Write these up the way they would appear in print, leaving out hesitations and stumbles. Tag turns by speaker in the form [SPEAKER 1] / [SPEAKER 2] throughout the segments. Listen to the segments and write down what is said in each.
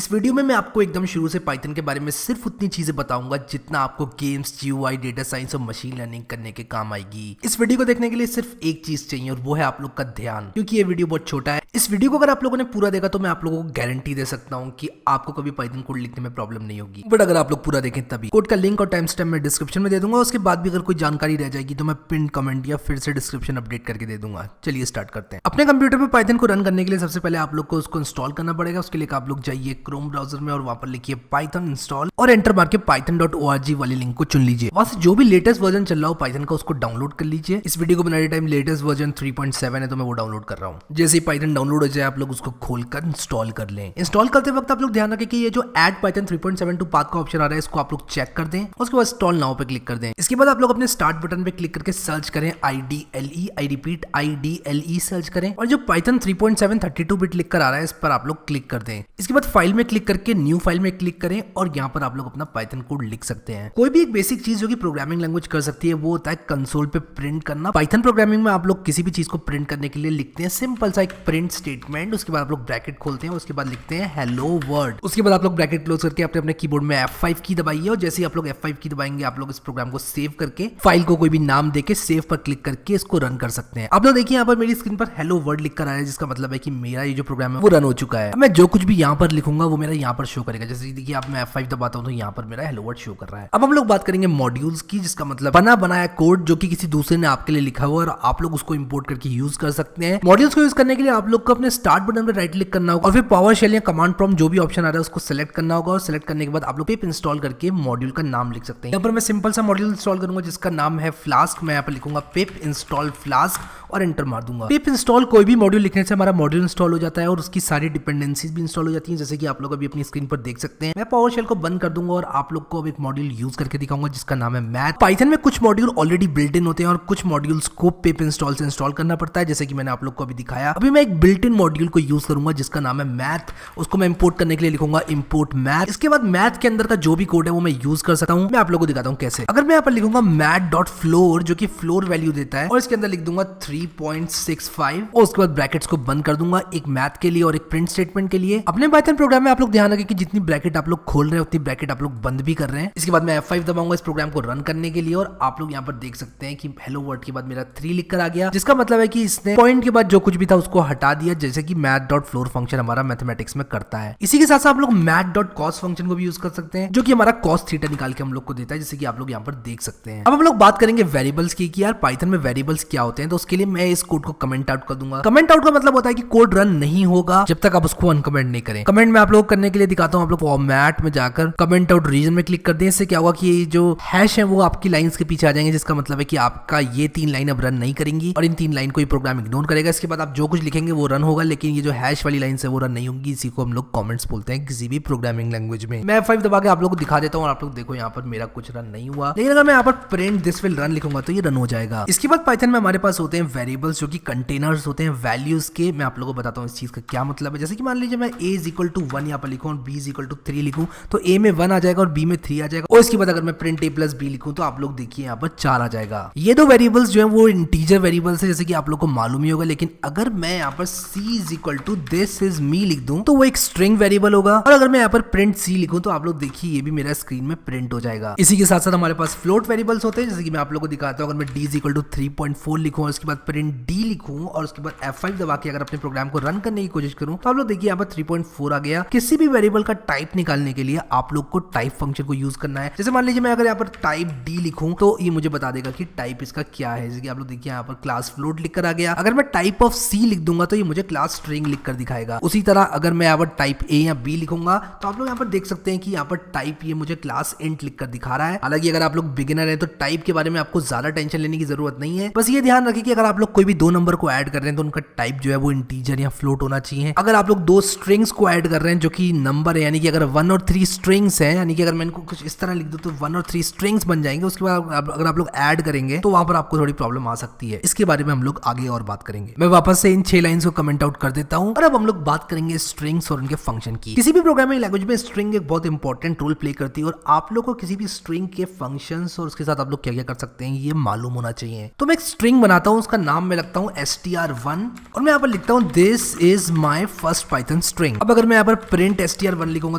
[SPEAKER 1] इस वीडियो में मैं आपको एकदम शुरू से पाइथन के बारे में सिर्फ उतनी चीजें बताऊंगा जितना आपको गेम्स, जीयूआई, डेटा साइंस और मशीन लर्निंग करने के काम आएगी। इस वीडियो को देखने के लिए सिर्फ एक चीज चाहिए और वो है आप लोग का ध्यान, क्योंकि ये वीडियो बहुत छोटा है। इस वीडियो को अगर आप लोगों ने पूरा देखा तो मैं आप लोगों को गारंटी दे सकता हूँ कि आपको कभी पाइथन कोड लिखने में प्रॉब्लम नहीं होगी। बट अगर आप लोग पूरा देखें तभी। कोड का लिंक और टाइम स्टैम्प मैं डिस्क्रिप्शन में दे दूंगा। उसके बाद भी अगर कोई जानकारी रह जाएगी तो मैं पिन कमेंट या फिर से डिस्क्रिप्शन अपडेट करके दे दूंगा। चलिए स्टार्ट करते हैं। अपने कंप्यूटर पर पाइथन को रन करने के लिए सबसे पहले आप लोग को उसको इंस्टॉल करना पड़ेगा। उसके लिए आप लोग जाइए क्रोम ब्राउजर में और वहां पर लिखिए पाइथन इंस्टॉल और एंटर मार के python.org वाली लिंक को चुन लीजिए। वहां से जो भी लेटेस्ट वर्जन चल रहा हो पाइथन का उसको डाउनलोड कर लीजिए। इस वीडियो को बनाने टाइम लेटेस्ट वर्जन 3.7 है तो मैं वो डाउनलोड कर रहा हूँ। जैसे ही पाइथन डाउनलोड हो जाए आप लोग उसको खोलकर इंस्टॉल कर लें। इंस्टॉल करते वक्त आप लोग ध्यान रखें कि ये जो ऐड पाइथन 3.7 पाथ का ऑप्शन आ रहा है इसको आप लोग चेक कर दें। उसके बाद इंस्टॉल नाउ पे क्लिक कर दें। इसके बाद आप लोग अपने स्टार्ट बटन पे क्लिक करके सर्च करें IDLE, I repeat IDLE search करें और जो पाइथन 3.7 32 बिट लिख कर आ रहा है इस पर आप लोग क्लिक कर दें। इसके बाद फाइल में क्लिक करके न्यू फाइल में क्लिक करें और यहाँ पर आप लोग अपना पाइथन कोड लिख सकते हैं। कोई भी एक बेसिक चीज जो कि प्रोग्रामिंग लैंग्वेज कर सकती है वो होता है कंसोल पे प्रिंट करना। पाइथन प्रोग्रामिंग में आप लोग किसी भी चीज को प्रिंट करने के लिए लिखते हैं सिंपल सा एक प्रिंट स्टेटमेंट। उसके बाद आप लोग ब्रैकेट खोलते हैं, उसके बाद लिखते हैं हेलो वर्ल्ड। उसके बाद आप लोग ब्रैकेट क्लोज करके अपने कीबोर्ड में F5 की दबाइए और जैसे ही आप लोग F5 की दबाएंगे आप लोग इस प्रोग्राम को सेव करके फाइल को कोई भी नाम देके सेव पर क्लिक करके इसको रन कर सकते हैं। आप लोग देखिए यहाँ पर मेरी स्क्रीन पर हेलो वर्ल्ड लिख कर आया है, जिसका मतलब है कि मेरा ये जो प्रोग्राम है वो रन हो चुका है। मैं जो कुछ भी यहाँ पर लिखूंगा वो मेरा यहाँ पर शो करेगा। जैसे देखिए आप मैं F5 दबाता हूँ तो यहाँ पर मेरा हेलो वर्ल्ड शो कर रहा है। अब हम लोग बात करेंगे मॉड्यूल्स की, जिसका मतलब बना बनाया कोड जो कि किसी दूसरे ने आपके लिए लिखा हुआ और आप लोग उसको इंपोर्ट करके यूज कर सकते हैं। मॉड्यूल्स को यूज करने के लिए आप लोग को अपने स्टार्ट बटन पर राइट क्लिक करना होगा और फिर पावर शेल या कमांड प्रॉम्प्ट जो भी ऑप्शन आ रहा है उसको सेलेक्ट करना होगा और सेलेक्ट करने के बाद आप लोग पिप इंस्टॉल करके मॉड्यूल का नाम लिख सकते हैं। यहाँ पर मैं सिंपल सा मॉड्यूल इंस्टॉल करूंगा जिसका नाम है फ्लास्क। मैं यहाँ पर लिखूंगा पिप इंस्टॉल फ्लास्क और एंटर मार दूंगा। पिप इंस्टॉल कोई भी मॉड्यूल लिखने से हमारा मॉड्यूल इंस्टॉल हो जाता है और उसकी सारी डिपेंडेंसीज भी इंस्टॉल हो जाती हैं, जैसे कि आप लोग अभी अपनी स्क्रीन पर देख सकते हैं। मैं पावर शेल को बंद कर दूंगा और आप लोग को अब एक मॉड्यूल यूज करके दिखाऊंगा जिसका नाम है मैथ। पाइथन में कुछ मॉड्यूल ऑलरेडी बिल्ट इन होते हैं और कुछ मॉड्यूल्स को पिप इंस्टॉल से इंस्टॉल करना पड़ता है, जैसे कि मैंने आप लोग को अभी दिखाया। अभी मैं एक बिल्ट इन मॉड्यूल को यूज करूंगा जिसका नाम है मैथ। उसको मैं इंपोर्ट करने के लिए लिखूंगा इंपोर्ट मैथ। इसके बाद मैथ के अंदर का जो भी कोड है वो मैं यूज कर सकता हूं। मैं आप लोगों को दिखाता हूं कैसे। अगर मैं यहाँ पर लिखूंगा math.floor जो कि फ्लोर वैल्यू देता है और इसके अंदर लिख दूंगा 3.65 और उसके बाद ब्रैकेट्स को बंद कर दूंगा एक मैथ के लिए और एक प्रिंट स्टेटमेंट के लिए। अपने पाइथन प्रोग्राम में आप लोग ध्यान रखें कि जितनी ब्रैकेट आप लोग खोल रहे हैं उतनी ब्रैकेट आप लोग बंद भी कर रहे हैं। इसके बाद मैं F5 दबाऊंगा इस प्रोग्राम को रन करने के लिए और आप लोग यहाँ पर देख सकते हैं कि हेलो वर्ल्ड के बाद मेरा 3 लिख कर आ गया, जिसका मतलब है कि इसने पॉइंट के बाद जो कुछ भी था उसको हटा दिया, जैसे कि math.floor फंक्शन हमारा मैथमेटिक्स में करता है। इसी के साथ साथ आप लोग math.cos फंक्शन को भी यूज कर सकते हैं जो कि हमारा cos थीटा निकाल के हम लोग को देता है, जैसे कि आप लोग यहाँ पर देख सकते हैं। अब हम लोग बात करेंगे वेरिएबल्स की कि यार पाइथन में वेरिएबल्स क्या होते हैं। तो उसके लिए मैं इस कोड को कमेंट आउट कर दूंगा। कमेंट आउट का मतलब होता है कि कोड रन नहीं होगा जब तक आप उसको अनकमेंट नहीं करें। कमेंट में आप लोग करने के लिए दिखाता हूँ। आप लोग फॉर्मेट में जाकर कमेंट आउट रीजन में क्लिक कर दें। इससे क्या होगा कि जो हैश है वो आपकी लाइंस के पीछे आ जाएंगे, जिसका मतलब है कि आपका ये 3 लाइन अब रन नहीं करेंगी और इन 3 लाइन को ये प्रोग्राम इग्नोर करेगा। इसके बाद आप जो कुछ लिखेंगे वो रन होगा, लेकिन ये जो हैश वाली लाइन है वो रन नहीं होगी। इसी को हम लोग कमेंट्स बोलते हैं किसी भी प्रोग्रामिंग लैंग्वेज में। मैं F5 दबा के आप लोग को दिखा देता हूँ और आप लोग देखो यहाँ पर मेरा कुछ रन नहीं हुआ, लेकिन अगर मैं यहाँ पर प्रिंट दिस विल रन लिखूंगा तो ये रन हो जाएगा। इसके बाद पाइथन में हमारे पास होते हैं वेरिएबल्स जो कि कंटेनर्स होते हैं वैल्यूज के। मैं आप लोगों को बताता हूँ इस चीज का क्या मतलब है। जैसे कि मान लीजिए मैं a = 1 यहाँ पर लिखूँ और b = 3 लिखूँ तो a में 1 आ जाएगा और b में 3 आ जाएगा और इसके बाद अगर मैं प्रिंट a + b लिखूँ तो आप लोग देखिए यहाँ पर 4 आ जाएगा। ये दो वेरिएबल्स जो है वो इंटीजर वेरिएबल्स है, जैसे कि आप लोग को मालूम ही होगा। लेकिन अगर मैं यहाँ पर c = this is me लिख दूं तो वो एक स्ट्रिंग वेरिएबल होगा और अगर मैं यहाँ पर प्रिंट c लिखूं तो आप लोग देखिए ये भी मेरा स्क्रीन में प्रिंट हो जाएगा। इसी के साथ साथ हमारे पास फ्लोट वेरिएबल्स होते हैं, जैसे कि मैं आप लोगों को दिखाता हूँ। अगर मैं d = 3.4 लिखूं और उसके बाद प्रिंट d लिखूं और उसके बाद F5 दबा के अगर अपने प्रोग्राम को रन करने की कोशिश करूं तो आप लोग देखिए यहाँ पर 3.4 आ गया। किसी भी वेरिएबल का टाइप निकालने के लिए आप लोग को टाइप फंक्शन को यूज करना है। जैसे मान लीजिए मैं अगर यहाँ पर टाइप d लिखूं तो ये मुझे बता देगा कि टाइप इसका क्या है। जैसे कि आप लोग देखिए यहाँ पर क्लास फ्लोट लिख कर आ गया। अगर मैं टाइप ऑफ c लिख दूंगा तो ये मुझे क्लास स्ट्रिंग लिख कर दिखाएगा। उसी तरह अगर मैं यहाँ पर टाइप a या b लिखूंगा तो आप लोग यहाँ पर देख सकते हैं कि यहाँ पर टाइप ये मुझे क्लास इंट लिख कर दिखा रहा है। हालांकि अगर आप लोग बिगिनर है तो टाइप के बारे में आपको ज्यादा टेंशन लेने की जरूरत नहीं है। बस ये ध्यान रखिए कि अगर आप लोग कोई भी 2 नंबर को ऐड कर रहे हैं तो उनका टाइप जो है वो इंटीजर या फ्लोट होना चाहिए। अगर आप लोग 2 स्ट्रिंग्स को ऐड कर रहे हैं जो कि नंबर है, यानी कि अगर 1 और 3 स्ट्रिंग्स हैं, यानी कि अगर मैं इनको कुछ इस तरह लिख दूं तो 1 और 3 स्ट्रिंग्स बन जाएंगे। उसके बाद अगर आप लोग ऐड करेंगे तो वहां पर आपको थोड़ी प्रॉब्लम आ सकती है। इसके बारे में हम लोग आगे और बात करेंगे। मैं वापस से इन 6 लाइंस को कमेंट आउट कर देता हूं और अब हम लोग बात करेंगे स्ट्रिंग्स और उनके फंक्शन की। किसी भी प्रोग्रामिंग लैंग्वेज में स्ट्रिंग एक बहुत इंपॉर्टेंट रोल प्ले करती है और आप लोग को किसी भी स्ट्रिंग के फंक्शंस और उसके साथ आप लोग क्या क्या कर सकते हैं ये मालूम होना चाहिए। तो मैं एक स्ट्रिंग बनाता हूं, उसका नाम मैं लगता हूं str1 और मैं यहाँ पर लिखता हूं this is my first Python string. अब अगर मैं यहाँ पर प्रिंट str1 लिखूंगा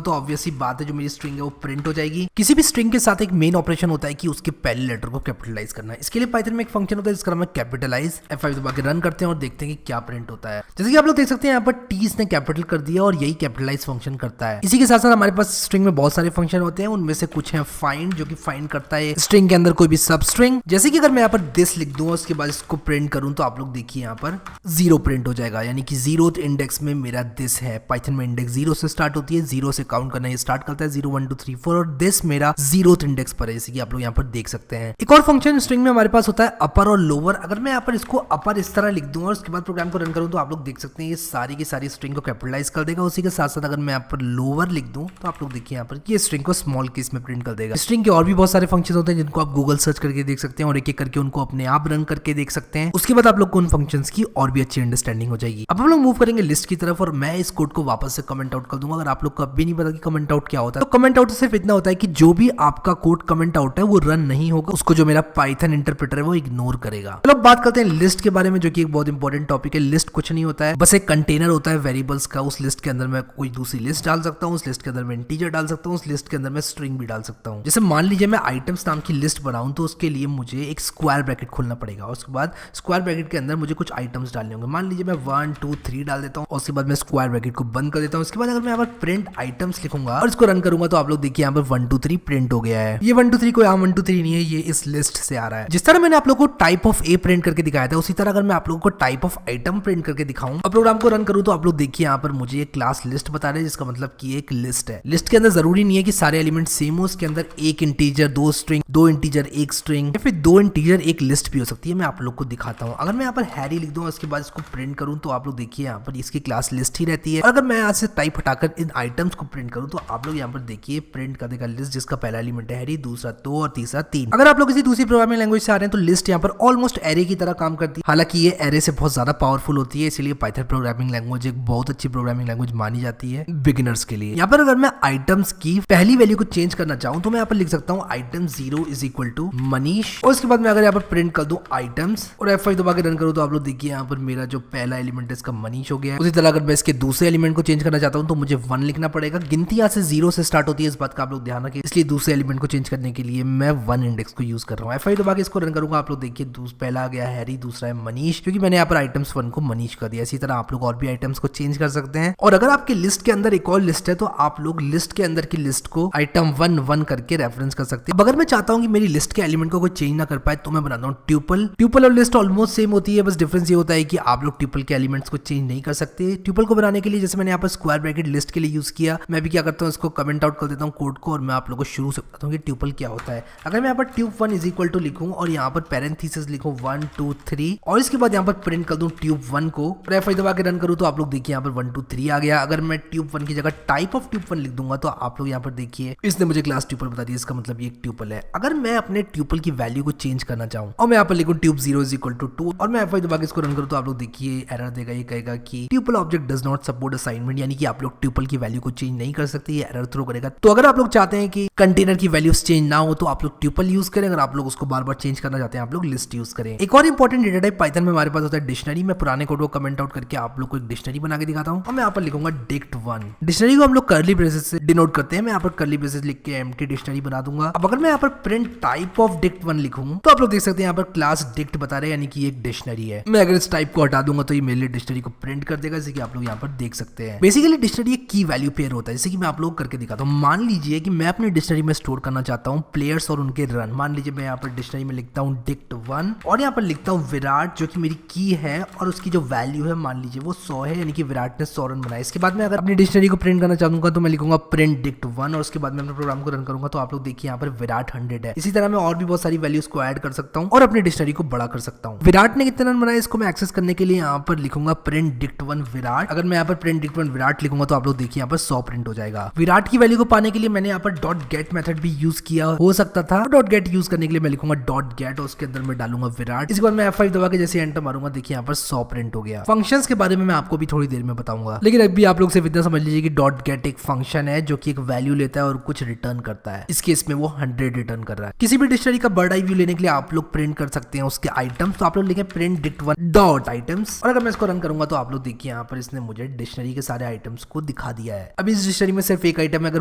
[SPEAKER 1] तो ऑब्वियसली बात है जो मेरी स्ट्रिंग है वो प्रिंट हो जाएगी। किसी भी स्ट्रिंग के साथ एक मेन ऑपरेशन होता है कि उसके पहले लेटर को कैपिटलाइज करना है। इसके लिए पाइथन में एक फंक्शन होता है जिसका नाम है कैपिटलाइज। F5 दबा के रन करते हैं और देखते हैं कि क्या प्रिंट होता है। जैसे कि आप लोग देख सकते हैं यहाँ पर टी ने कैपिटल कर दिया और यही कैपिटलाइज फंक्शन करता है। इसी के साथ साथ हमारे पास स्ट्रिंग में बहुत सारे फंक्शन होते हैं, उनमें से कुछ है फाइंड जो कि फाइंड करता है स्ट्रिंग के अंदर कोई भी सब स्ट्रिंग। जैसे कि अगर मैं यहाँ पर दिस लिख दूं और उसके बाद इसको प्रिंट करूं तो आप लोग देखिए यहाँ पर 0 प्रिंट हो जाएगा, यानी कि 0th इंडेक्स में मेरा दिस है। पाइथन में इंडेक्स 0 से स्टार्ट होती है, 0 से काउंट करना ये स्टार्ट करता है 0 1 2 3 4 और दिस मेरा 0th इंडेक्स पर है, जैसे कि आप लोग यहाँ पर देख सकते हैं। एक और फंक्शन स्ट्रिंग में हमारे पास होता है अपर और लोअर। अगर मैं यहाँ पर इसको अपर इस तरह लिख दूं और उसके बाद प्रोग्राम को रन करूं तो आप लोग देख सकते हैं ये सारी की सारी स्ट्रिंग को कैपिटलाइज कर देगा। उसी के साथ साथ अगर मैं यहाँ पर लोअर लिख दूं तो आप लोग देखिए यहाँ पर ये स्ट्रिंग को स्मॉल केस में प्रिंट कर देगा। स्ट्रिंग के और भी बहुत सारे फंक्शन होते हैं जिनको आप गूगल सर्च करके देख सकते हैं और एक एक करके उनको अपने आप रन करके देख सकते हैं। उसके बाद आप लोग को उन फंक्शंस की और भी अच्छी अंडरस्टैंडिंग हो जाएगी। अब हम लोग मूव करेंगे लिस्ट की तरफ और मैं इस कोड को वापस से कमेंट आउट कर दूंगा। अगर आप लोग को अब भी नहीं पता कि कमेंट आउट क्या होता है तो कमेंट आउट सिर्फ इतना होता है कि जो भी आपका कोड कमेंट आउट है वो रन नहीं होगा, उसको जो मेरा पाइथन इंटरप्रेटर है वो इग्नोर करेगा। चलो बात करते हैं लिस्ट के बारे में, जो कि एक बहुत इंपॉर्टेंट टॉपिक है। लिस्ट कुछ नहीं होता है, बस एक कंटेनर होता है वेरिएबल्स का। उस लिस्ट के अंदर मैं कोई दूसरी लिस्ट डाल सकता हूँ, उस लिस्ट के अंदर मैं इंटीजर डाल सकता हूँ, उस लिस्ट के अंदर मैं स्ट्रिंग भी डाल सकता हूँ। जैसे मान लीजिए मैं आइटम्स नाम की लिस्ट बनाऊं तो उसके लिए मुझे एक स्क्वायर ब्रैकेट खोलना पड़ेगा और उसके बाद स्क्वायर ब्रैकेट के अंदर मुझे कुछ आइटम्स डालने होंगे। मान लीजिए मैं 1 2 3 डाल देता हूँ और उसके बाद मैं स्क्वायर ब्रैकेट को बंद कर देता हूँ। उसके बाद अगर मैं यहाँ पर प्रिंट आइटम्स लिखूंगा और इसको रन करूंगा तो आप लोग देखिए यहाँ पर 1 2 3 प्रिंट हो गया है। ये 1 2 3 कोई आम 1 2 3 नहीं है, ये इस लिस्ट से आ रहा है। जिस तरह मैंने आप लोगों को टाइप ऑफ ए प्रिंट करके दिखाया था उसी तरह अगर मैं आप लोगों को टाइप ऑफ आइटम प्रिंट करके दिखाऊं और प्रोग्राम को रन करूं तो आप लोग देखिए यहाँ पर मुझे एक क्लास लिस्ट बता रहे हैं, जिसका मतलब कि एक लिस्ट है। लिस्ट के अंदर जरूरी नहीं है कि सारे एलिमेंट सेम हो, उसके अंदर एक इंटीजर 2 स्ट्रिंग, 2 इंटीजर 1 स्ट्रिंग या फिर 2 इंटीजर एक लिस्ट भी हो सकती है। मैं आप लोग को दिखाता हूँ। अगर मैं यहाँ पर हैरी लिख दूं और उसके बाद इसको प्रिंट करूं तो आप लोग देखिए यहाँ पर इसकी क्लास लिस्ट ही रहती है। अगर मैं यहाँ से टाइप हटाकर इन आइटम्स को प्रिंट करूं तो आप लोग यहाँ पर देखिए प्रिंट कर देगा लिस्ट, जिसका पहला एलिमेंट है हैरी, दूसरा 2 और तीसरा 3। अगर आप लोग किसी दूसरी प्रोग्रामिंग लैंग्वेज से आ रहे हैं तो लिस्ट यहाँ पर ऑलमोस्ट एरे की तरह काम करती है। हालांकि ये एरे से बहुत ज्यादा पावरफुल होती है, इसलिए पाइथन प्रोग्रामिंग लैंग्वेज एक बहुत अच्छी प्रोग्रामिंग लैंग्वेज मानी जाती है बिगिनर्स के लिए। यहाँ पर अगर मैं आइटम्स की पहली वैल्यू को चेंज करना चाहूँ तो मैं यहाँ पर लिख सकता हूँ item 0 is equal to Manish और उसके बाद मैं अगर यहाँ पर प्रिंट कर दूं आइटम्स और F5 दबा के रन करूँ तो आप लोग देखिए यहाँ पर मेरा जो पहला एलिमेंट है इसका मनीष हो गया है। उसी तरह अगर मैं इसके दूसरे एलिमेंट को चेंज करना चाहता हूँ तो मुझे 1 लिखना पड़ेगा। गिनती यहाँ से 0 से स्टार्ट होती है, इस बात का आप लोग ध्यान रखें, इसलिए दूसरे एलिमेंट को चेंज करने के लिए मैं 1 इंडेक्स को यूज कर रहा हूँ। F5 दबा के इसको रन करूंगा, आप लोग देखिए पहला आ गया हैरी, दूसरा है मनीष, क्योंकि मैंने यहाँ पर आइटम्स 1 को मनीष कर दिया। इसी तरह आप लोग और भी आइटम्स को चेंज कर सकते हैं। और अगर आपकी लिस्ट के अंदर एक और लिस्ट है तो आप लोग लिस्ट के अंदर की लिस्ट को आइटम 1 1 करके रेफरेंस कर सकते हैं। अगर मैं चाहता हूँ कि मेरी लिस्ट के एलिमेंट को कोई चेंज ना कर पाए तो मैं बनाता हूँ ट्यूपल। ट्यूपल और लिस्ट ऑलमोस्ट सेम होती है, बस डिफरेंस ये होता है कि आप लोग ट्यूपल के एलिमेंट्स को चेंज नहीं कर सकते। ट्यूपल को बनाने के लिए जैसे मैंने यहाँ पर स्क्वायर ब्रैकेट लिस्ट के लिए यूज किया, मैं भी क्या करता हूँ इसको कमेंट आउट कर देता हूँ कोड को और मैं आप लोगों को शुरू से बताता हूँ कि ट्यूपल क्या होता है। अगर मैं यहाँ पर ट्यूब1 इज इक्वल टू लिखूँ और यहाँ पर पैरेंथेसिस लिखूँ 1 2 3 और इसके बाद यहाँ पर प्रिंट कर दूं ट्यूब1 को और F5 दबा के रन करूँ तो आप लोग देखिए यहाँ पर 1 2 3 आ गया। अगर मैं ट्यूब1 की जगह टाइप ऑफ ट्यूब1 लिख दूंगा तो आप लोग यहाँ पर देखिए इसने मुझे क्लास ट्यूपल बता दिया, इसका मतलब ये एक ट्यूपल है। अगर मैं अपने ट्यूपल की वैल्यू को चेंज करना चाहूँ और मैं यहाँ पर लिखूँ ट्यूब0 इज इक्वल टू 2 और मैं F5 दबा के इसको रन करूँ तो आप लोग देखिए एरर देगा, ये कहेगा कि tuple object does not support assignment, यानी कि आप लोग ट्यूपल की वैल्यू को चेंज नहीं कर सकते, ये एरर थ्रो करेगा। तो अगर आप लोग चाहते हैं कि कंटेनर की वैल्यूज चेंज ना हो तो आप लोग ट्यूपल यूज करें, अगर आप लोग उसको बार बार चेंज करना चाहते हैं आप लोग लिस्ट यूज करें। एक और इंपॉर्टेंट डेटा टाइप पाइथन में हमारे पास होता है डिक्शनरी। मैं पुराने कोड को कमेंट आउट करके आप लोग को एक डिक्शनरी बना के दिखाता हूँ और मैं यहाँ पर लिखूंगा dict1। डिक्शनरी को हम लोग कर्ली ब्रेसेस से डिनोट करते हैं। मैं यहाँ पर कर्ली ब्रेसेस लिख के एम्प्टी डिक्शनरी बना दूंगा। अब अगर मैं यहाँ पर प्रिंट टाइप ऑफ dict1 लिखूं तो आप लोग देख सकते हैं यहाँ पर क्लास dict बता रहे हैं, यानी कि एक डिक्शनरी है। मैं अगर इस टाइप को हटा दूंगा तो ये मेरे लिए डिक्शनरी को प्रिंट कर देगा, जैसे कि आप लोग यहाँ पर देख सकते हैं। बेसिकली डिक्शनरी एक की वैल्यू पेयर होता है, जैसे कि मैं आप लोग करके दिखाता हूँ। मान लीजिए कि मैं अपनी डिक्शनरी में स्टोर करना चाहता हूँ प्लेयर्स और उनके रन। मान लीजिए मैं यहाँ पर डिक्शनरी में लिखता हूँ dict1 और यहाँ पर लिखता हूँ विराट जो कि मेरी की है और उसकी जो वैल्यू है मान लीजिए वो 100 है, यानी कि विराट ने 100 रन बनाए। इसके बाद मैं अगर अपनी डिक्शनरी को प्रिंट करना चाहूंगा तो मैं लिखूंगा प्रिंट dict1 और उसके बाद मैं अपने प्रोग्राम को रन करूंगा तो आप लोग देखिए यहाँ पर विराट 100 है। इसी तरह मैं और भी बहुत सारी वैल्यूज को ऐड कर सकता हूँ और अपनी डिक्शनरी को बड़ा कर सकता हूँ। विराट ने कितने रन बनाए इसको मैं एक्सेस करने के लिए यहाँ पर लिखूंगा प्रिंट dict1 विराट। अगर मैं यहाँ पर प्रिंट dict1 विराट लिखूंगा तो आप लोग देखिए यहाँ पर 100 प्रिंट हो जाएगा। विराट की वैल्यू को पाने के लिए मैंने यहाँ पर डॉट गेट मेथड भी यूज किया हो सकता था। डॉट गेट यूज करने के लिए मैं लिखूंगा डॉट गेट और उसके अंदर मैं डालूंगा विराट। इसके बाद मैं F5 दबा के जैसे एंटर मारूंगा देखिए यहाँ पर 100 प्रिंट हो गया। फंक्शंस के बारे में मैं आपको भी थोड़ी देर में बताऊंगा, लेकिन अभी आप लोग सिर्फ इतना समझ लीजिए कि डॉट गेट एक फंक्शन है जो कि एक वैल्यू लेता है और कुछ रिटर्न करता है। इस केस में वो 100 रिटर्न कर रहा है। किसी भी डिक्शनरी का बर्ड आई व्यू लेने के लिए आप लोग प्रिंट कर सकते हैं उसके आइटम्स। तो आप लोग लिखें प्रिंट dict1 डॉट आइटम्स और अगर मैं इसको रन करूंगा तो आप लोग देखिए यहाँ पर इसने मुझे डिक्शनरी के सारे आइटम्स को दिखा दिया है। अब इस डिक्शनरी में सिर्फ एक आइटम है, अगर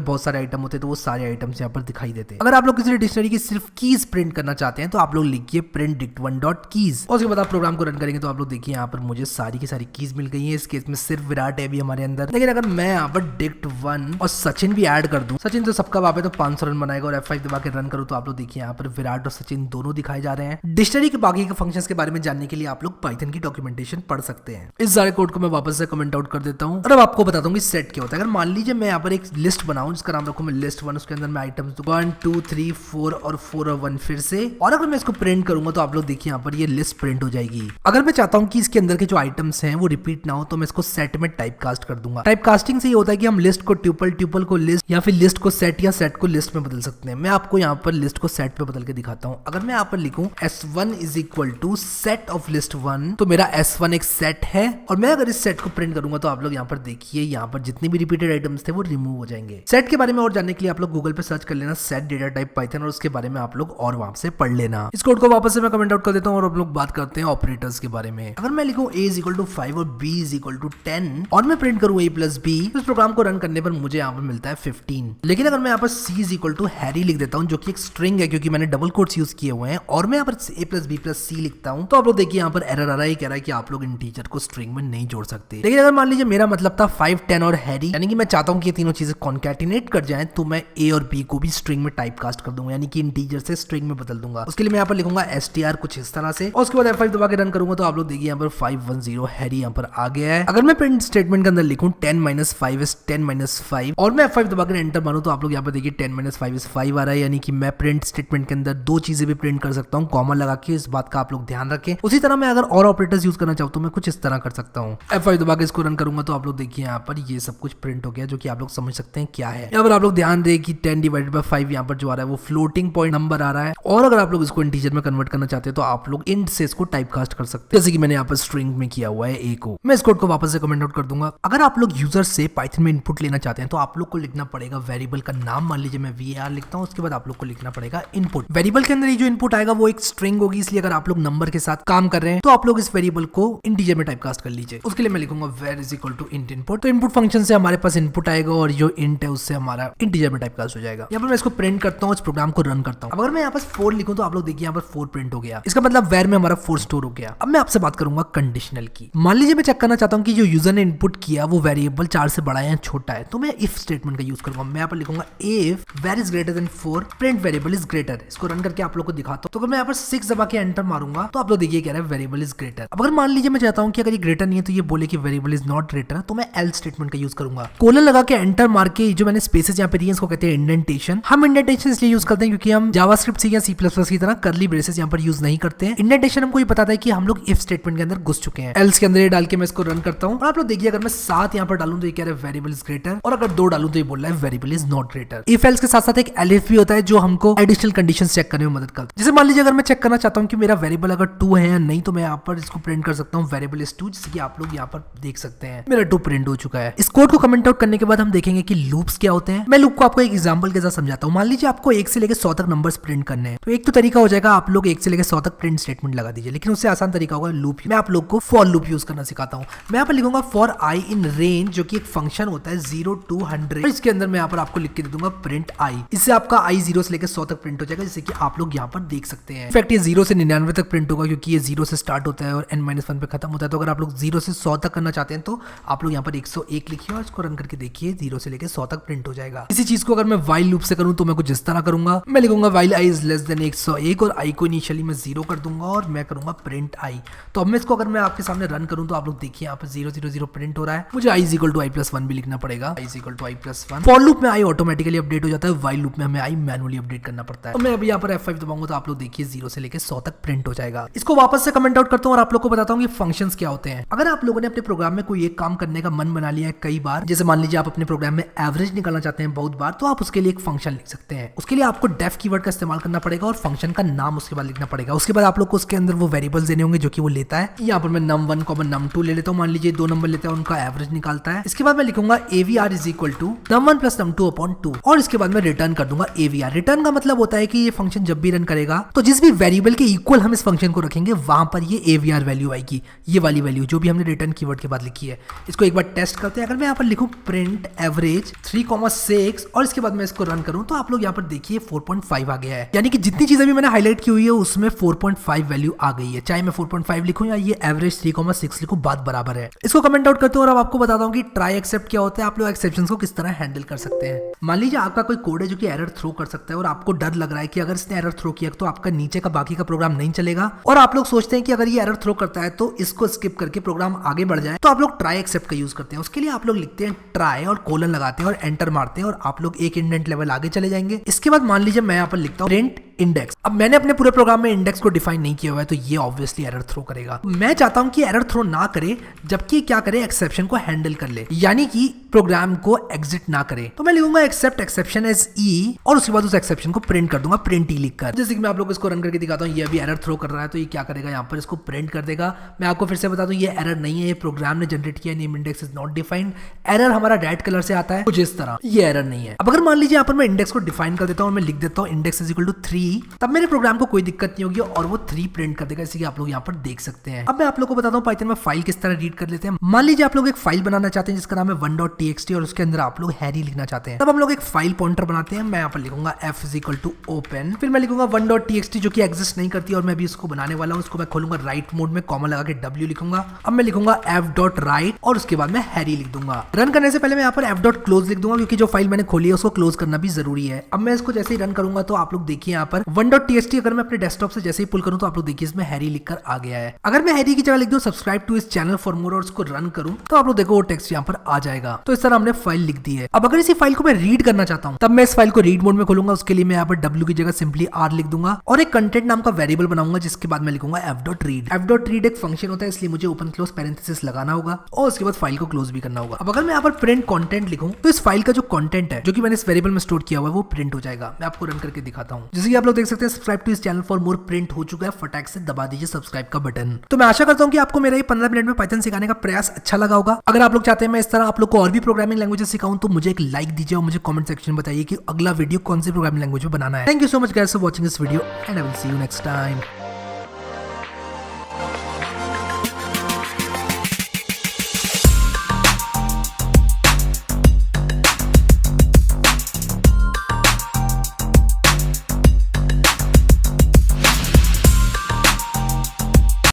[SPEAKER 1] बहुत सारे आइटम होते तो वो सारे आइटम्स यहाँ पर दिखाई देते हैं। अगर आप लोग किसी डिक्शनरी की सिर्फ कीज प्रिंट करना चाहते हैं तो आप लोग लिखिए print dict1.keys और उसके बाद आप प्रोग्राम को रन करेंगे तो आप लोग देखिए यहाँ पर मुझे सारी की सारी कीज मिल गई है। इस केस में सिर्फ विराट है अभी हमारे अंदर, लेकिन अगर मैं यहाँ पर dict1 और सचिन भी ऐड कर दूं, सचिन तो सबका बाप है तो 500 रन बनाएगा, और F5 दबा के रन करूं तो आप लोग देखिए यहाँ पर विराट और सचिन दोनों दिखाए जा रहे हैं। डिक्शनरी के बाकी के फंक्शंस के बारे में जानने के लिए आप लोग पाइथन की डॉक्यूमेंटेशन पढ़ सकते हैं। इस सारे कोड को मैं वापस से कमेंट आउट कर देता हूँ और अब आपको बताता हूँ कि सेट क्या होता है। अगर मान लीजिए मैं यहाँ पर एक लिस्ट बनाऊं जिसका नाम रखूं मैं list1, उसके अंदर मैं आइटम्स 1 2 3 4 और 4 और 1 फिर से, और अगर मैं इसको प्रिंट करूंगा तो आप लोग देखिए यहाँ पर ये लिस्ट प्रिंट हो जाएगी। अगर मैं चाहता हूँ कि इसके अंदर के जो आइटम्स हैं वो रिपीट ना हो तो मैं इसको सेट में टाइप कास्ट कर दूंगा। टाइप कास्टिंग से ये होता है कि हम लिस्ट को ट्यूपल, ट्यूपल को लिस्ट, या फिर लिस्ट को सेट या सेट को लिस्ट में बदल सकते हैं। मैं आपको यहाँ पर लिस्ट को सेट पे बदल के दिखाता हूँ। अगर मैं यहाँ पर लिखूं s1 is equal to set of list 1, तो मेरा s1 एक सेट है, और मैं अगर इस सेट को प्रिंट करूंगा तो आप लोग यहाँ पर देखिए यहाँ पर जितने भी रिपीटेड आइटम्स थे वो रिमूव हो जाएंगे। सेट के बारे में और जानने के लिए आप लोग गूगल पे सर्च कर लेना सेट डेटा टाइप पाइथन, और उसके बारे में आप लोग और वहां से पढ़ लेना। इस कोड को वापस से मैं कमेंट आउट कर देता हूँ और आप लोग बात करते हैं ऑपरेटर्स के बारे में। अगर मैं लिखूं a इज इक्वल टू 5 और b इज इक्वल टू 10 और मैं प्रिंट करूं a प्लस b, तो इस प्रोग्राम को रन करने पर मुझे यहाँ पर मिलता है 15। लेकिन अगर मैं यहाँ पर c is equal to Harry लिख देता हूँ जो कि एक स्ट्रिंग है क्योंकि मैंने डबल कोट्स यूज किए हुए हैं, और मैं यहाँ पर a plus b plus c लिखता हूँ, तो आप लोग देखिए यहाँ पर एरर आ रहा है, कह रहा है कि आप लोग इंटीजर को स्ट्रिंग में नहीं जोड़ सकते। लेकिन अगर मान लीजिए मेरा मतलब था 5 10 और हैरी, यानी कि मैं चाहता हूँ कि ये तीनों चीजें कॉन्कैटिनेट कर जाएं, तो मैं a और b को भी स्ट्रिंग में टाइप कास्ट कर दूंगा, यानी कि इंटीजर से स्ट्रिंग में बदल दूंगा। उसके लिए मैं यहाँ पर लिखूंगा str कुछ इस तरह से, और उसके बाद F5 दबा के रन करूंगा तो आप लोग देखिए यहाँ पर 510 हैरी यहाँ पर आ गया है। अगर मैं प्रिंट स्टेटमेंट के अंदर लिखूं 10 - 5 इज 10 - 5 और मैं F5 दबा कर एंटर मारूं तो आप लोग यहाँ पर देखिए 10 - 5 इज 5 आ रहा है, यानी कि मैं प्रिंट स्टेटमेंट के अंदर दो चीजें भी प्रिंट कर सकता हूँ कॉमा लगा के। इस बात का आप लोग ध्यान रखें। उसी तरह मैं अगर और ऑपरेटर्स यूज करना चाहूँ तो मैं कुछ इस तरह कर सकता हूँ। F5 दबा के इसको रन करूंगा तो आप लोग देखिए यहाँ पर ये सब कुछ प्रिंट हो गया, जो कि आप लोग समझ सकते हैं क्या है। यहाँ पर आप लोग ध्यान दें कि 10 डिवाइडेड बाय 5 यहाँ पर जो आ रहा है वो फ्लोटिंग पॉइंट नंबर आ रहा है, और अगर आप लोग इसको इंटीजर में कन्वर्ट करना चाहते हैं तो आप लोग इंट से इसको टाइप कास्ट कर सकते हैं, जैसे कि मैंने यहाँ पर स्ट्रिंग में किया हुआ है a को। मैं इस कोड को वापस से कमेंट आउट कर दूंगा। अगर आप लोग यूजर से पाइथन में इनपुट लेना चाहते हैं तो आप लोग को लिखना पड़ेगा वेरिएबल का नाम, मान लीजिए मैं var लिखता हूँ, उसके बाद आप लोग को लिखना पड़ेगा इनपुट। वेरिएबल के अंदर ये जो इनपुट आएगा वो एक स्ट्रिंग होगी, इसलिए अगर आप लोग नंबर के साथ काम कर रहे हैं तो आप लोग इस वेरिएबल को इंटीजर में टाइप कास्ट कर लीजिए। उसके लिए मैं लिखूंगा var is equal to int input. तो इनपुट फंक्शन से हमारे पास इनपुट आएगा और जो int है उससे हमारा इंटीजर में टाइप कास्ट हो जाएगा। यहाँ पर मैं इसको प्रिंट करता हूँ, इस प्रोग्राम को रन करता हूँ। अगर मैं यहाँ पर 4 लिखूं तो आप लोग देखिए यहाँ पर 4 प्रिंट हो गया, इसका मतलब var में हमारा 4 स्टोर हो गया। अब मैं आपसे बात करूंगा कंडीशनल की। मान लीजिए मैं चेक करना चाहता हूँ कि जो यूजर ने इनपुट किया वो वेरिएबल 4 से बड़ा है या छोटा है, तो मैं इफ स्टेटमेंट का यूज करूंगा। मैं यहाँ पर लिखूंगा if var is greater than 4 print variable is greater. इसको रन करके आप लोग को दिखाता हूँ। तो अगर मैं यहाँ पर 6 दबा के एंटर मारूंगा तो आप लोग देखिए कह रहा है वेरिएबल इज ग्रेटर। अब अगर मान लीजिए मैं चाहता हूँ कि अगर ये ग्रेटर नहीं है तो ये बोले कि वेरिएबल इज नॉट ग्रेटर, तो मैं एल्स स्टेटमेंट का यूज करूंगा। कोलन लगा के एंटर मार के जो मैंने स्पेसेस यहाँ पे दिए इसको कहते हैं इंडेंटेशन। हम इंडेंटेशन इसलिए यूज करते हैं क्योंकि हम जावास्क्रिप्ट सी या सी प्लस प्लस की तरह करली ब्रेसेस यहाँ पर यूज नहीं करते हैं। इंडेंटेशन हमको ये बताता है कि हम लोग इफ स्टेटमेंट के अंदर घुस चुके हैं। एल्स के अंदर ये डाल के मैं इसको रन करता हूँ और आप लोग देखिए अगर मैं 7 यहाँ पर डालूं तो ये कह रहा है वेरिएबल इज ग्रेटर, और अगर 2 डालूं तो ये बोल रहा है variable is not greater. If else के साथ साथ एक एलिफ भी होता है जो हमको एडिशनल कंडीशंस चेक करने में मदद करता है। जैसे मान लीजिए अगर मैं चेक करना चाहता हूँ कि मेरा वेरिएबल अगर 2 है या नहीं, तो मैं यहाँ पर इसको प्रिंट कर सकता हूँ वेरिएबल इज 2, जैसे कि आप लोग यहाँ पर देख सकते हैं मेरा 2 प्रिंट हो चुका है। इस कोड को कमेंट आउट करने के बाद हम देखेंगे कि लूप्स क्या होते हैं। मैं लूप को आपको एक एग्जांपल के साथ समझाता हूँ। मान लीजिए आपको 1 से लेकर 100 तक नंबर्स प्रिंट करने हैं, तो एक तो तरीका हो जाएगा आप लोग 1 से लेकर 100 तक प्रिंट स्टेटमेंट लगा दीजिए, लेकिन उससे आसान तरीका होगा लूप। मैं आप लोग को फॉर लूप यूज करना सिखाता हूँ। मैं यहाँ पर लिखूंगा फॉर i इन रेंज, जो कि एक फंक्शन होता है 0 to 100। इसके अंदर मैं यहाँ पर आपको लिख के दे दूंगा प्रिंट i। इससे आपका i 0 से लेकर 100 तक प्रिंट हो जाएगा, जैसे कि आप लोग यहाँ पर देख सकते हैं। इनफैक्ट ये 0 से 99 तक प्रिंट होगा क्योंकि ये 0 से स्टार्ट होता है और n-1 पे खत्म होता है। तो अगर आप लोग 0 से 100 तक करना चाहते हैं तो आप लोग यहाँ पर 101 लिखिए और इसको रन करके देखिए 0 से लेकर 100 तक प्रिंट हो जाएगा। इसी चीज को अगर मैं while लूप से करूँ तो मैं कुछ इस तरह करूंगा। मैं लिखूंगा while i is less than 101 और i को इनिशियली मैं 0 कर दूंगा और मैं करूंगा प्रिंट i। तो अब मैं इसको अगर मैं आपके सामने रन करूं तो आप लोग देखिए यहाँ पर 000 प्रिंट हो रहा है। मुझे i is equal to i+1 भी लिखना पड़ेगा। i is equal to i+1। For loop में i ऑटोमेटिकली अपडेट हो जाता है, while लूप में हमें i मैनुअली अपडेट करना पड़ता है। तो मैं अभी यहाँ पर F5 दबाऊंगा तो आप लोग देखिए 0 से लेकर 100 तक प्रिंट हो जाएगा। इसको वापस से कमेंट आउट करता हूँ और आप लोग को बताता हूँ कि फंक्शंस क्या होते हैं। अगर आप लोगों ने अपने प्रोग्राम में कोई एक काम करने का मन बना लिया है कई बार, जैसे मान लीजिए आप अपने प्रोग्राम में एवरेज निकालना चाहते हैं बहुत बार, तो आप उसके लिए एक फंक्शन लिख सकते हैं। उसके लिए आपको डेफ कीवर्ड का इस्तेमाल करना पड़ेगा और फंक्शन का नाम उसके बाद लिखना पड़ेगा। उसके बाद आप लोग को उसके अंदर वो वेरिएबल्स देने होंगे जो कि वो लेता है। यहाँ पर मैं num1, num2 ले लेता हूँ। मान लीजिए 2 नंबर लेता है, उनका एवरेज निकालता है। इसके बाद मैं लिखूंगा avr is equal to num1 plus num2 upon 2 और इसके बाद मैं रिटर्न कर दूंगा avr। रिटर्न का मतलब होता है कि ये फंक्शन जब भी रन करेगा तो जिस भी वेरिएबल के इक्वल हम इस फंक्शन को रखेंगे वहां पर ये avr वैल्यू आएगी, ये वाली वैल्यू जो भी हमने रिटर्न कीवर्ड के बाद लिखी है। इसको एक बार टेस्ट करते हैं। हैं, अगर मैं यहाँ पर लिखूं प्रिंट एवरेज 3,6 और इसके बाद मैं इसको रन करूं तो आप लोग यहाँ पर देखिए 4.5 आ गया है, यानी कि जितनी चीजें भी मैंने हाईलाइट की हुई है उसमें 4.5 वैल्यू आ गई है। चाहे मैं 4.5 लिखूं या ये एवरेज 3,6 लिखूं, बात बराबर है। इसको कमेंट आउट करते हो और अब आपको बताता हूं कि ट्राई एक्सेप्ट क्या होता है, आप लोग एक्सेप्शंस को किस तरह हैंडल कर सकते हैं। मान लीजिए आपका कोई कोड है जो कि एरर थ्रो कर सकता है और आपको डर लग रहा है कि अगर इसने एरर थ्रो किया तो आपका नीचे का बाकी का प्रोग्राम नहीं चलेगा, और आप लोग सोचते हैं कि अगर ये एरर थ्रो करता है तो इसको स्किप करके प्रोग्राम आगे बढ़ जाए, तो आप लोग ट्राई एक्सेप्ट का यूज करते हैं। उसके लिए आप लोग लिखते हैं ट्राई और कोलन लगाते हैं और एंटर मारते हैं और आप लोग एक इंडेंट लेवल आगे चले जाएंगे। इसके बाद मान लीजिए मैं यहाँ पर लिखता हूँ प्रिंट इंडेक्स। अब मैंने अपने पूरे प्रोग्राम में इंडेक्स को डिफाइन नहीं किया हुआ है तो ये ऑब्वियसली एरर थ्रो करेगा। मैं चाहता हूं कि एरर थ्रो ना करे, जबकि क्या करे, एक्सेप्शन को हैंडल कर ले, यानी कि प्रोग्राम को एग्जिट ना करे। तो मैं लिखूंगा एक्सेप्ट एक्सेप्शन एज ई और उसके बाद उस एक्सेप्शन को प्रिंट कर दूंगा, प्रिंट ई लिखकर। जैसे कि मैं आप लोग इसको रन करके दिखाता हूं, ये अभी एरर थ्रो कर रहा है तो ये क्या करेगा, यहाँ पर इसको प्रिंट कर देगा। मैं आपको फिर से बता दूं, ये एरर नहीं है, ये प्रोग्राम ने जनरेट किया, name index is not defined. Error हमारा रेड कलर से आता है कुछ इस तरह, ये एरर नहीं है। अब अगर मान लीजिए यहाँ पर मैं इंडेक्स को डिफाइन कर देता हूँ और मैं लिख देता हूँ इंडेक्स इज इक्वल टू 3, तब मेरे प्रोग्राम को कोई दिक्कत नहीं होगी और वो 3 प्रिंट कर देगा, इसी आप लोग यहाँ पर देख सकते हैं। अब मैं आप लोगों को बताता हूँ पाइथन में फाइल किस तरह रीड कर लेते हैं। मान लीजिए आप लोग एक फाइल बनाना चाहते हैं जिसका नाम है 1.txt और उसके अंदर आप लोग हैरी लिखना चाहते हैं, तब हम लोग एक फाइल पॉइंटर बनाते हैं। मैं यहाँ पर लिखूंगा f is equal to open, फिर मैं लिखूंगा 1.txt जो कि एग्जिस्ट नहीं करती और मैं भी इसको बनाने वाला हूँ। उसको मैं खोलूंगा राइट मोड में, कॉमा लगा के w लिखूंगा। अब मैं लिखूंगा f.write और उसके बाद मैं हैरी लिख दूंगा। रन करने से पहले मैं यहाँ पर f.close लिख दूंगा क्योंकि जो फाइल मैंने खोली है उसको क्लोज करना भी जरूरी है। अब मैं इसको जैसे ही रन करूंगा तो आप लोग देखिए यहाँ पर 1.txt अगर मैं अपने डेस्कटॉप से जैसे ही पुल करूं तो आप लोग देखिए इसमें हैरी लिखकर आ गया है। अगर मैं हैरी की जगह लिख दूं सब्सक्राइब टू इस चैनल फॉर मोर और उसको रन करूं तो आप लोग देखो वो टेक्स्ट यहाँ पर आ जाएगा। तो इस तरह हमने फाइल लिख दी है। अब अगर इसी फाइल को मैं रीड करना चाहता हूं तब मैं इस फाइल को रीड मोड में खोलूंगा। उसके लिए मैं यहाँ पर w की जगह सिंपली r लिख दूंगा और एक कंटेंट नाम का वेरिएबल बनाऊंगा जिसके बाद मैं लिखूंगा f.read। f.read एक फंक्शन होता है इसलिए मुझे ओपन क्लोज पैरेंथेसिस लगाना होगा और उसके बाद फाइल को क्लोज भी करना होगा। अब अगर मैं यहाँ पर प्रिंट कंटेंट लिखूं तो इस फाइल का जो कंटेंट है जो कि मैंने इस वेरिएबल में स्टोर किया हुआ है वो प्रिंट हो जाएगा। मैं आपको रन करके दिखाता हूँ। जैसे कि आप लोग देख सकते हैं सब्सक्राइब टू इस चैनल फॉर मोर प्रिंट हो चुका है, फटाक से दबा दीजिए सब्सक्राइब का बटन। तो मैं आशा करता हूं कि आपको मेरा ये 15 मिनट में पाइथन सिखाने का प्रयास अच्छा लगा होगा। अगर आप लोग चाहते हैं मैं इस तरह आप लोग को और भी प्रोग्रामिंग लैंग्वेजेस सिखाऊं तो मुझे एक लाइक दीजिए और मुझे कमेंट सेक्शन में बताइए कि अगला वीडियो कौन सी प्रोग्रामिंग लैंग्वेज में बनाना है। Thank you so much guys for watching this video and I will see you next time.